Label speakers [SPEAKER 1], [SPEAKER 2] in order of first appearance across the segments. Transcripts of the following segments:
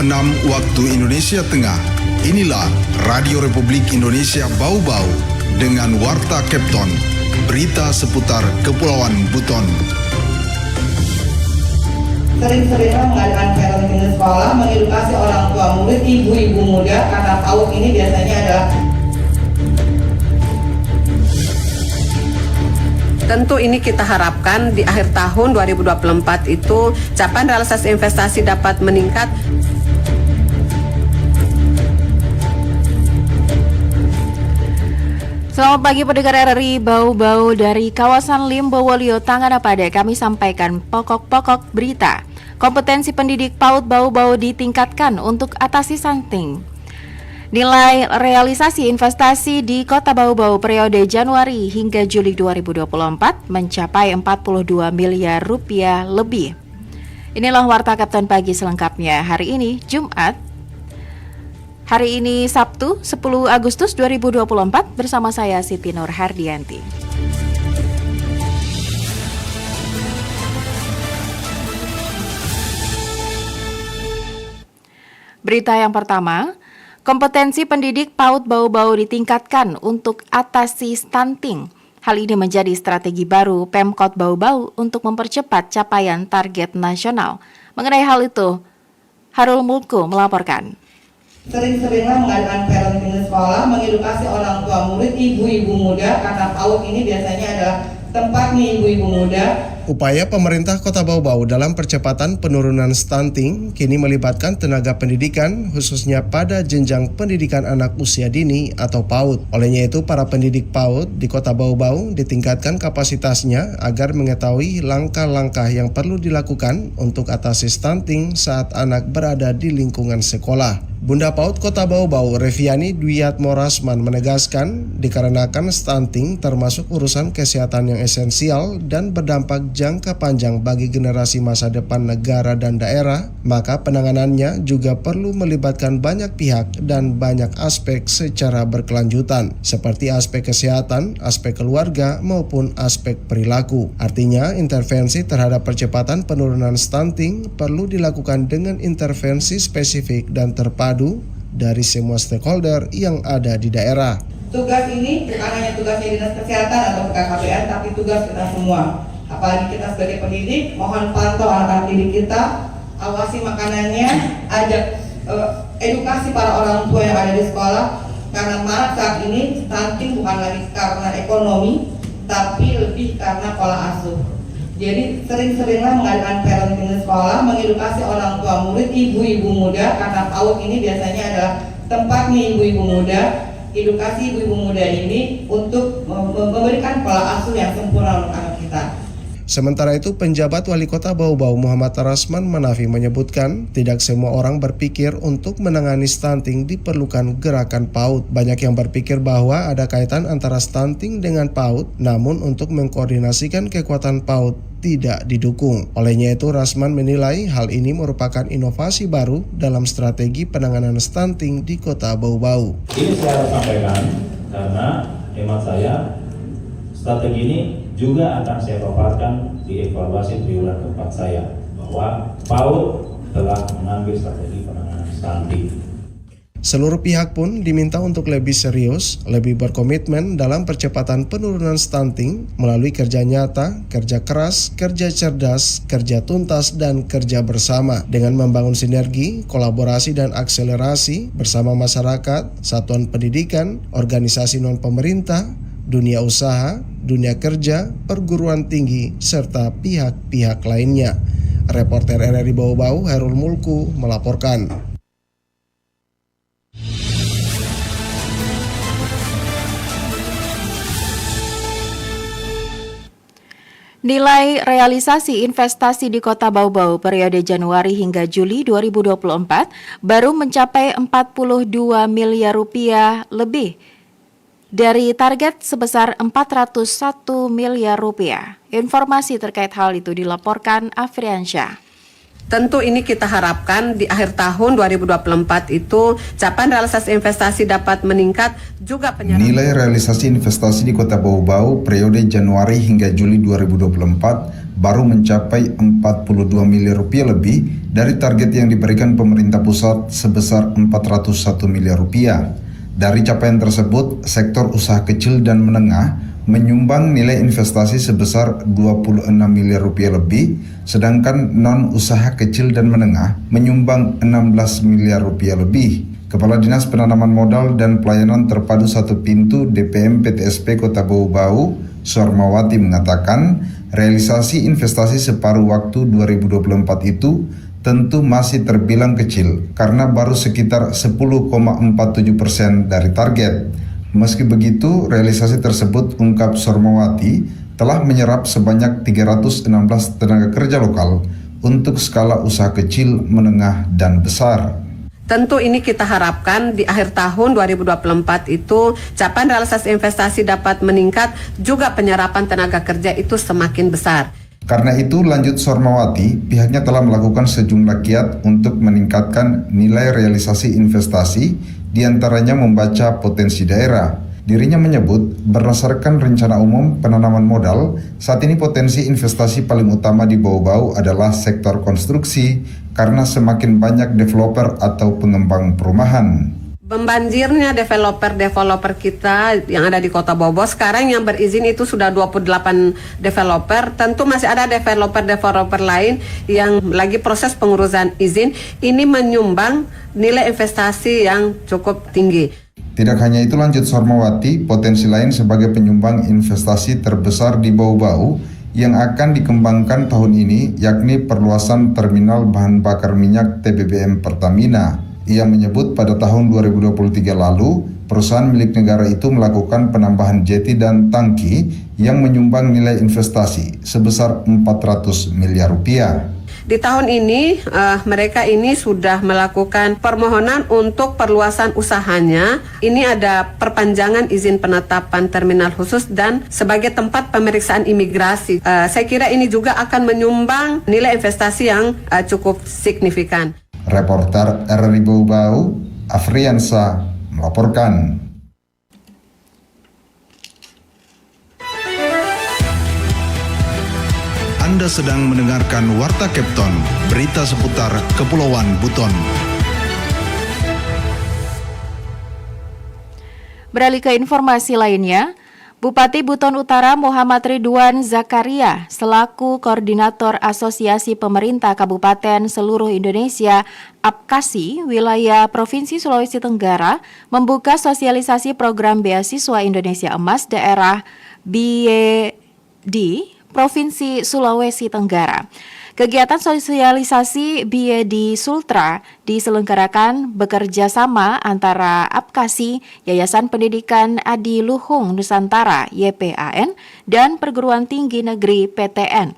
[SPEAKER 1] 6 waktu Indonesia Tengah. Inilah Radio Republik Indonesia Bau-Bau dengan Warta Kepton, berita seputar Kepulauan Buton.
[SPEAKER 2] Sering-seringlah mengadakan parenting di sekolah, mengedukasi orang tua murid, ibu-ibu muda, karena PAUD ini biasanya adalah
[SPEAKER 3] tentu ini kita harapkan di akhir tahun 2024 itu capaian realisasi investasi dapat meningkat.
[SPEAKER 4] Selamat pagi pendengar RRI Bau-Bau dari kawasan Limbowolio, Tanganapade. Kami sampaikan pokok-pokok berita. Kompetensi pendidik PAUD Bau-Bau ditingkatkan untuk atasi stunting. Nilai realisasi investasi di Kota Bau-Bau periode Januari hingga Juli 2024 mencapai 42 miliar rupiah lebih. Inilah Warta Kapten Pagi selengkapnya hari ini, Jumat. Hari ini Sabtu 10 Agustus 2024 bersama saya Siti Nur Hardianti. Berita yang pertama, kompetensi pendidik PAUD Bau-Bau ditingkatkan untuk atasi stunting. Hal ini menjadi strategi baru Pemkot Bau-Bau untuk mempercepat capaian target nasional. Mengenai hal itu, Harul Mulku melaporkan.
[SPEAKER 2] sering-seringlah mengadakan parenting di sekolah, mengedukasi orang tua murid, ibu-ibu muda, karena PAUD ini biasanya adalah tempatnya ibu-ibu muda.
[SPEAKER 5] Upaya pemerintah Kota Bau-Bau dalam percepatan penurunan stunting kini melibatkan tenaga pendidikan khususnya pada jenjang pendidikan anak usia dini atau PAUD. Olehnya itu para pendidik PAUD di Kota Bau-Bau ditingkatkan kapasitasnya agar mengetahui langkah-langkah yang perlu dilakukan untuk atasi stunting saat anak berada di lingkungan sekolah. Bunda PAUD Kota Bau-Bau, Reviani Dwiatmo Rasman menegaskan dikarenakan stunting termasuk urusan kesehatan yang esensial dan berdampak jangka panjang bagi generasi masa depan negara dan daerah, maka penanganannya juga perlu melibatkan banyak pihak dan banyak aspek secara berkelanjutan, seperti aspek kesehatan, aspek keluarga, maupun aspek perilaku. Artinya, intervensi terhadap percepatan penurunan stunting perlu dilakukan dengan intervensi spesifik dan terpadu dari semua stakeholder yang ada di daerah.
[SPEAKER 2] Tugas ini bukan hanya tugasnya Dinas Kesehatan atau BKKBN, tapi tugas kita semua. Apalagi kita sebagai pendidik, mohon pantau anak-anak didik kita, awasi makanannya, ajak edukasi para orang tua yang ada di sekolah. Karena marak saat ini stunting bukan lagi karena ekonomi, tapi lebih karena pola asuh. Jadi sering-seringlah mengadakan parenting di sekolah, mengedukasi orang tua murid, ibu-ibu muda, karena PAUD ini biasanya adalah tempatnya ibu-ibu muda. Edukasi ibu-ibu muda ini untuk memberikan pola asuh yang sempurna untuk anak kita.
[SPEAKER 5] Sementara itu, penjabat Wali Kota Bau-Bau Muhammad Rasman Manafi menyebutkan tidak semua orang berpikir untuk menangani stunting diperlukan gerakan PAUD. Banyak yang berpikir bahwa ada kaitan antara stunting dengan PAUD, namun untuk mengkoordinasikan kekuatan PAUD tidak didukung. Olehnya itu, Rasman menilai hal ini merupakan inovasi baru dalam strategi penanganan stunting di Kota Bau-Bau.
[SPEAKER 6] Ini saya harus sampaikan karena hemat saya strategi ini juga akan saya paparkan di evaluasi triwulan keempat saya bahwa PAUD telah mengambil strategi penanganan stunting.
[SPEAKER 5] Seluruh pihak pun diminta untuk lebih serius, lebih berkomitmen dalam percepatan penurunan stunting melalui kerja nyata, kerja keras, kerja cerdas, kerja tuntas, dan kerja bersama dengan membangun sinergi, kolaborasi, dan akselerasi bersama masyarakat, satuan pendidikan, organisasi non-pemerintah, dunia usaha, dunia kerja, perguruan tinggi, serta pihak-pihak lainnya. Reporter RRI Bau-Bau, Harul Mulku, melaporkan.
[SPEAKER 4] Nilai realisasi investasi di Kota Bau-Bau periode Januari hingga Juli 2024 baru mencapai 42 miliar rupiah lebih dari target sebesar 401 miliar rupiah. Informasi terkait hal itu dilaporkan Afriansyah.
[SPEAKER 3] Tentu ini kita harapkan di akhir tahun 2024 itu capaian realisasi investasi dapat meningkat juga
[SPEAKER 1] Nilai realisasi investasi di Kota Bau-Bau periode Januari hingga Juli 2024 baru mencapai 42 miliar rupiah lebih dari target yang diberikan pemerintah pusat sebesar 401 miliar rupiah. Dari capaian tersebut, sektor usaha kecil dan menengah menyumbang nilai investasi sebesar 26 miliar rupiah lebih, sedangkan non-usaha kecil dan menengah menyumbang 16 miliar rupiah lebih. Kepala Dinas Penanaman Modal dan Pelayanan Terpadu Satu Pintu DPM PTSP Kota Bau-Bau, Sormawati mengatakan, realisasi investasi separuh waktu 2024 itu tentu masih terbilang kecil karena baru sekitar 10,47% dari target. Meski begitu, realisasi tersebut, ungkap Sormawati, telah menyerap sebanyak 316 tenaga kerja lokal untuk skala usaha kecil, menengah, dan besar.
[SPEAKER 3] Tentu ini kita harapkan di akhir tahun 2024 itu capaian realisasi investasi dapat meningkat juga penyerapan tenaga kerja itu semakin besar.
[SPEAKER 1] Karena itu, lanjut Sormawati, pihaknya telah melakukan sejumlah kiat untuk meningkatkan nilai realisasi investasi, diantaranya membaca potensi daerah. Dirinya menyebut, berdasarkan rencana umum penanaman modal, saat ini potensi investasi paling utama di Bau-Bau adalah sektor konstruksi, karena semakin banyak developer atau pengembang perumahan.
[SPEAKER 3] Membanjirnya developer kita yang ada di Kota Bau-Bau sekarang yang berizin itu sudah 28 developer. Tentu masih ada developer lain yang lagi proses pengurusan izin. Ini menyumbang nilai investasi yang cukup tinggi.
[SPEAKER 1] Tidak hanya itu, lanjut Sormawati, potensi lain sebagai penyumbang investasi terbesar di Bau-Bau yang akan dikembangkan tahun ini yakni perluasan terminal bahan bakar minyak TBBM Pertamina. Ia menyebut pada tahun 2023 lalu, perusahaan milik negara itu melakukan penambahan jeti dan tangki yang menyumbang nilai investasi sebesar 400 miliar rupiah.
[SPEAKER 3] Di tahun ini mereka ini sudah melakukan permohonan untuk perluasan usahanya. Ini ada perpanjangan izin penetapan terminal khusus dan sebagai tempat pemeriksaan imigrasi. Saya kira ini juga akan menyumbang nilai investasi yang cukup signifikan.
[SPEAKER 1] Reporter RRI Bau-Bau, Afriansa, melaporkan. Anda sedang mendengarkan Warta Kepton, berita seputar Kepulauan Buton.
[SPEAKER 4] Beralih ke informasi lainnya, Bupati Buton Utara Muhammad Ridwan Zakaria selaku Koordinator Asosiasi Pemerintah Kabupaten Seluruh Indonesia APKASI wilayah Provinsi Sulawesi Tenggara membuka sosialisasi program beasiswa Indonesia Emas daerah BED Provinsi Sulawesi Tenggara. Kegiatan sosialisasi BED Sultra diselenggarakan bekerja sama antara APKASI, Yayasan Pendidikan Adi Luhung Nusantara YPAN, dan Perguruan Tinggi Negeri PTN.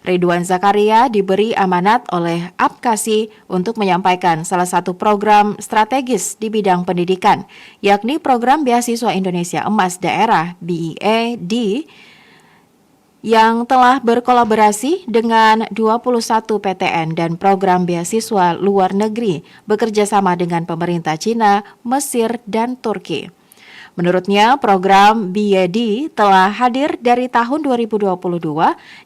[SPEAKER 4] Ridwan Zakaria diberi amanat oleh APKASI untuk menyampaikan salah satu program strategis di bidang pendidikan, yakni program Beasiswa Indonesia Emas Daerah BED yang telah berkolaborasi dengan 21 PTN dan program beasiswa luar negeri bekerja sama dengan pemerintah Cina, Mesir, dan Turki. Menurutnya, program BED telah hadir dari tahun 2022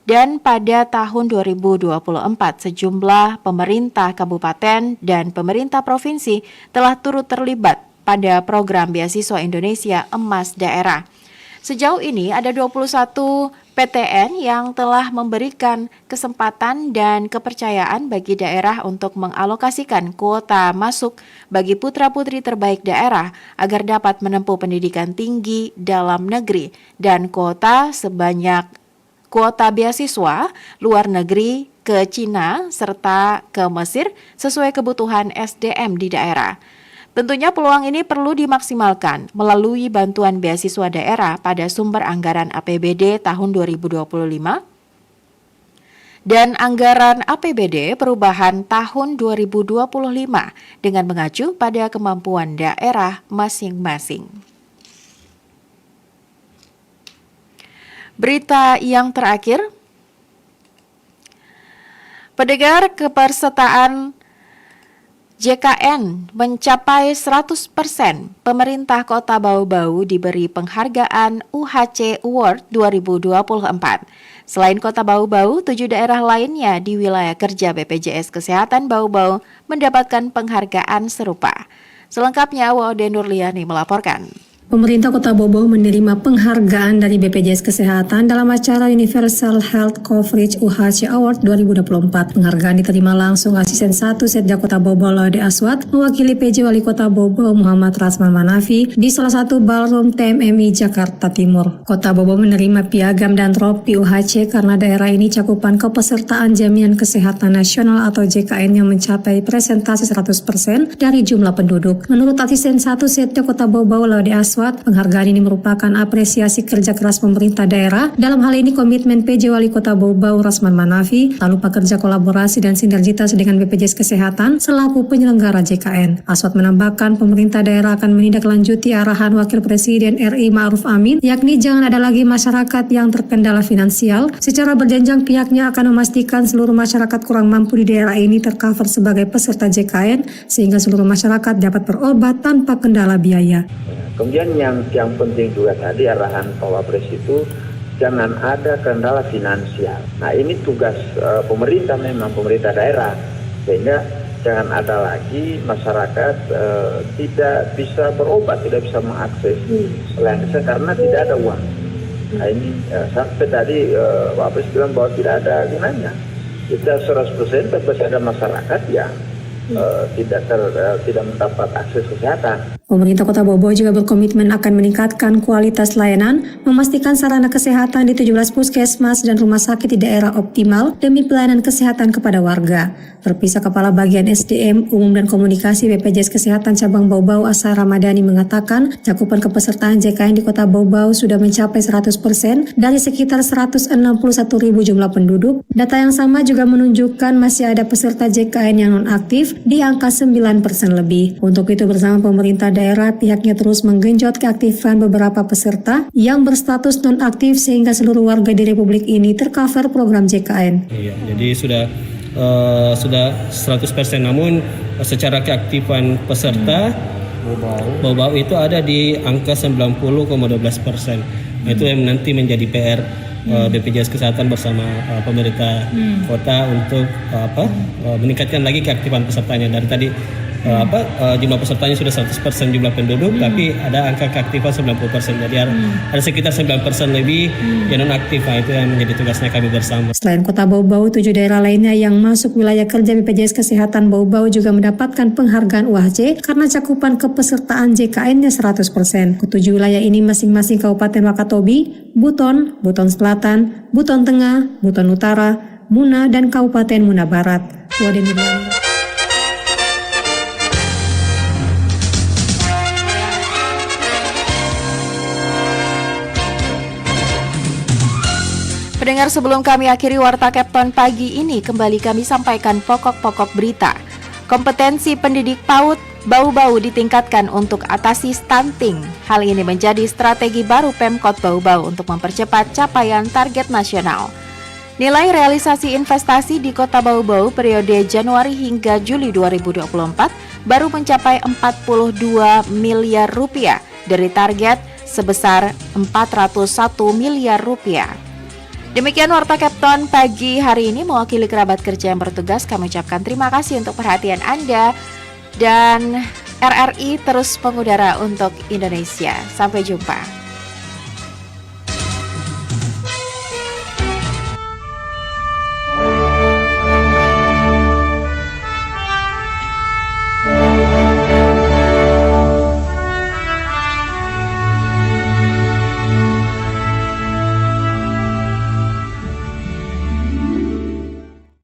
[SPEAKER 4] dan pada tahun 2024 sejumlah pemerintah kabupaten dan pemerintah provinsi telah turut terlibat pada program beasiswa Indonesia Emas Daerah. Sejauh ini ada 21 PTN yang telah memberikan kesempatan dan kepercayaan bagi daerah untuk mengalokasikan kuota masuk bagi putra-putri terbaik daerah agar dapat menempuh pendidikan tinggi dalam negeri dan kuota beasiswa luar negeri ke Cina serta ke Mesir sesuai kebutuhan SDM di daerah. Tentunya peluang ini perlu dimaksimalkan melalui bantuan beasiswa daerah pada sumber anggaran APBD tahun 2025 dan anggaran APBD perubahan tahun 2025 dengan mengacu pada kemampuan daerah masing-masing. Berita yang terakhir, Pendengar, kepesertaan JKN mencapai 100%. Pemerintah Kota Bau-Bau diberi penghargaan UHC Award 2024. Selain Kota Bau-Bau, 7 daerah lainnya di wilayah kerja BPJS Kesehatan Bau-Bau mendapatkan penghargaan serupa. Selengkapnya, Wode Nurliani melaporkan.
[SPEAKER 7] Pemerintah Kota Bau-Bau menerima penghargaan dari BPJS Kesehatan dalam acara Universal Health Coverage UHC Award 2024. Penghargaan diterima langsung Asisten 1 Setja Kota Bau-Bau Laude Aswad mewakili PJ Wali Kota Bau-Bau Muhammad Rasman Manafi di salah satu ballroom TMMI Jakarta Timur. Kota Bau-Bau menerima piagam dan trofi UHC karena daerah ini cakupan kepesertaan Jaminan Kesehatan Nasional atau JKN yang mencapai presentasi 100% dari jumlah penduduk. Menurut Asisten 1 Setja Kota Bau-Bau Laude Aswad, penghargaan ini merupakan apresiasi kerja keras pemerintah daerah, dalam hal ini komitmen PJ Wali Kota Bau-Bau Rasman Manafi, tak lupa kerja kolaborasi dan sinergitas dengan BPJS Kesehatan selaku penyelenggara JKN. Aswad menambahkan pemerintah daerah akan menindaklanjuti arahan Wakil Presiden RI Ma'ruf Amin, yakni jangan ada lagi masyarakat yang terkendala finansial. Secara berjenjang pihaknya akan memastikan seluruh masyarakat kurang mampu di daerah ini tercover sebagai peserta JKN sehingga seluruh masyarakat dapat berobat tanpa kendala biaya.
[SPEAKER 8] Kemudian yang penting juga tadi arahan Pak Wapres itu jangan ada kendala finansial. Nah ini tugas pemerintah, memang pemerintah daerah, sehingga jangan ada lagi masyarakat tidak bisa berobat, tidak bisa mengakses selain karena tidak ada uang. Nah ini sampai tadi Wapres bilang bahwa tidak ada gunanya. Kita 100% tapi ada masyarakat yang tidak mendapat akses kesehatan.
[SPEAKER 7] Pemerintah Kota Bau-Bau juga berkomitmen akan meningkatkan kualitas layanan, memastikan sarana kesehatan di 17 puskesmas dan rumah sakit di daerah optimal demi pelayanan kesehatan kepada warga. Terpisah Kepala Bagian SDM Umum dan Komunikasi BPJS Kesehatan Cabang Bau-Bau Asa Ramadhani mengatakan cakupan kepesertaan JKN di Kota Bau-Bau sudah mencapai 100% dari sekitar 161.000 jumlah penduduk. Data yang sama juga menunjukkan masih ada peserta JKN yang non-aktif di angka 9% lebih. Untuk itu bersama pemerintah daerah, pihaknya terus menggenjot keaktifan beberapa peserta yang berstatus non-aktif sehingga seluruh warga di Republik ini tercover program JKN.
[SPEAKER 9] Iya, jadi sudah 100%, namun secara keaktifan peserta Bau-Bau itu ada di angka 90,12%. Nah, itu yang nanti menjadi PR BPJS Kesehatan bersama pemerintah kota untuk meningkatkan lagi keaktifan pesertanya. Dari tadi jumlah pesertanya sudah 100% jumlah penduduk, tapi ada angka keaktifan 90%. Jadi ada sekitar 9% lebih yang non aktif. Nah, itu yang menjadi tugasnya kami bersama.
[SPEAKER 7] Selain Kota Bau-Bau, 7 daerah lainnya yang masuk wilayah kerja BPJS Kesehatan Bau-Bau juga mendapatkan penghargaan UHC karena cakupan kepesertaan JKN-nya 100%. Ketujuh wilayah ini masing-masing Kabupaten Wakatobi, Buton, Buton Selatan, Buton Tengah, Buton Utara, Muna, dan Kabupaten Muna Barat. Wode Nurliani.
[SPEAKER 4] Pendengar, sebelum kami akhiri Warta Kapten pagi ini, kembali kami sampaikan pokok-pokok berita. Kompetensi pendidik PAUD Bau-Bau ditingkatkan untuk atasi stunting. Hal ini menjadi strategi baru Pemkot Bau-Bau untuk mempercepat capaian target nasional. Nilai realisasi investasi di Kota Bau-Bau periode Januari hingga Juli 2024 baru mencapai 42 miliar rupiah dari target sebesar 401 miliar rupiah. Demikian Warta Kapten pagi hari ini. Mewakili kerabat kerja yang bertugas, kami ucapkan terima kasih untuk perhatian Anda. Dan RRI terus mengudara untuk Indonesia. Sampai jumpa.